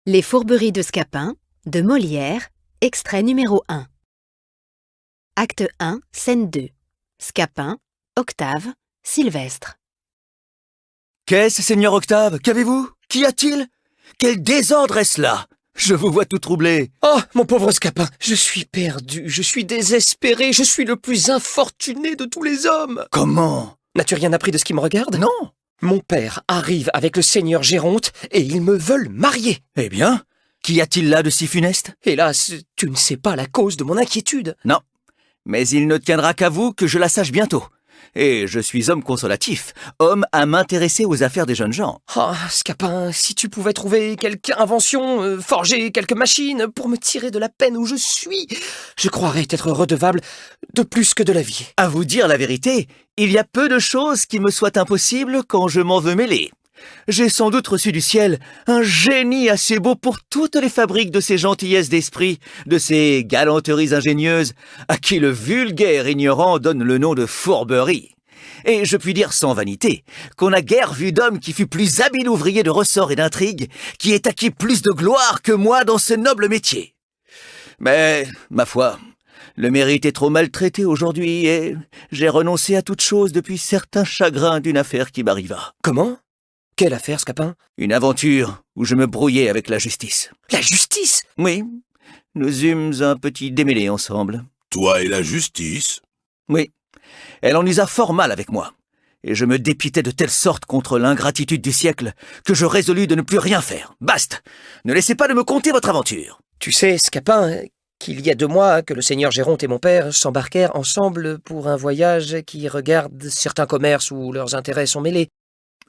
Les fourberies de Scapin, de Molière, extrait numéro 1. Acte 1, scène 2. Scapin, Octave, Sylvestre. Qu'est-ce, Seigneur Octave? Qu'avez-vous? Qu'y a-t-il? Quel désordre est-ce là? Je vous vois tout troublé. Oh, mon pauvre Scapin, je suis perdu, je suis désespéré, je suis le plus infortuné de tous les hommes. Comment? N'as-tu rien appris de ce qui me regarde? Non. Mon père arrive avec le seigneur Géronte et ils me veulent marier. Eh bien, qu'y a-t-il là de si funeste? Hélas, tu ne sais pas la cause de mon inquiétude. Non, mais il ne tiendra qu'à vous que je la sache bientôt. Et je suis homme consolatif, homme à m'intéresser aux affaires des jeunes gens. Ah, Scapin, si tu pouvais trouver quelque invention, forger quelques machines pour me tirer de la peine où je suis, je croirais être redevable de plus que de la vie. À vous dire la vérité, il y a peu de choses qui me soient impossibles quand je m'en veux mêler. J'ai sans doute reçu du ciel un génie assez beau pour toutes les fabriques de ces gentillesses d'esprit, de ces galanteries ingénieuses, à qui le vulgaire ignorant donne le nom de fourberie. Et je puis dire sans vanité qu'on n'a guère vu d'homme qui fût plus habile ouvrier de ressorts et d'intrigues, qui ait acquis plus de gloire que moi dans ce noble métier. Mais, ma foi, le mérite est trop maltraité aujourd'hui et j'ai renoncé à toute chose depuis certains chagrins d'une affaire qui m'arriva. Comment? Quelle affaire, Scapin? Une aventure où je me brouillais avec la justice. La justice? Oui, nous eûmes un petit démêlé ensemble. Toi et la justice? Oui, elle en usa fort mal avec moi. Et je me dépitais de telle sorte contre l'ingratitude du siècle que je résolus de ne plus rien faire. Basta! Ne laissez pas de me conter votre aventure. Tu sais, Scapin, qu'il y a 2 mois que le seigneur Géronte et mon père s'embarquèrent ensemble pour un voyage qui regarde certains commerces où leurs intérêts sont mêlés.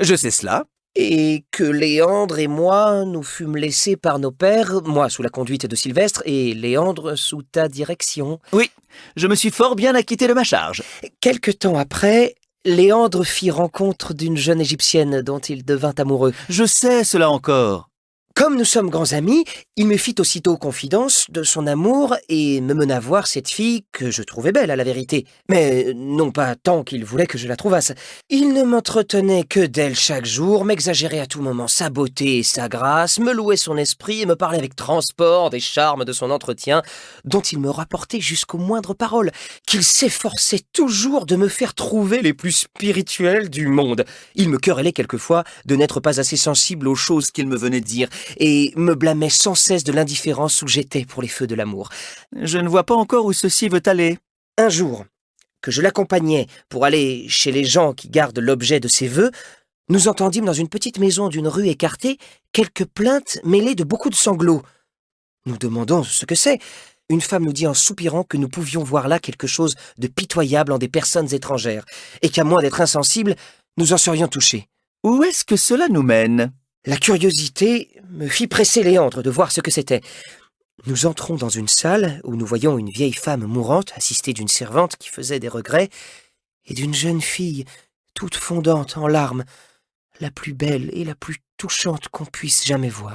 Je sais cela. Et que Léandre et moi nous fûmes laissés par nos pères, moi sous la conduite de Sylvestre et Léandre sous ta direction. Oui, je me suis fort bien acquitté de ma charge. Quelque temps après, Léandre fit rencontre d'une jeune Égyptienne dont il devint amoureux. Je sais cela encore. Comme nous sommes grands amis, il me fit aussitôt confidence de son amour et me mena voir cette fille que je trouvais belle à la vérité. Mais non pas tant qu'il voulait que je la trouvasse. Il ne m'entretenait que d'elle chaque jour, m'exagérait à tout moment sa beauté et sa grâce, me louait son esprit et me parlait avec transport des charmes de son entretien, dont il me rapportait jusqu'aux moindres paroles, qu'il s'efforçait toujours de me faire trouver les plus spirituelles du monde. Il me querellait quelquefois de n'être pas assez sensible aux choses qu'il me venait de dire, et me blâmait sans cesse de l'indifférence où j'étais pour les feux de l'amour. Je ne vois pas encore où ceci veut aller. Un jour, que je l'accompagnais pour aller chez les gens qui gardent l'objet de ses vœux, nous entendîmes dans une petite maison d'une rue écartée quelques plaintes mêlées de beaucoup de sanglots. Nous demandons ce que c'est. Une femme nous dit en soupirant que nous pouvions voir là quelque chose de pitoyable en des personnes étrangères, et qu'à moins d'être insensibles, nous en serions touchés. Où est-ce que cela nous mène? La curiosité me fit presser Léandre de voir ce que c'était. Nous entrons dans une salle où nous voyons une vieille femme mourante, assistée d'une servante qui faisait des regrets, et d'une jeune fille, toute fondante en larmes, la plus belle et la plus touchante qu'on puisse jamais voir.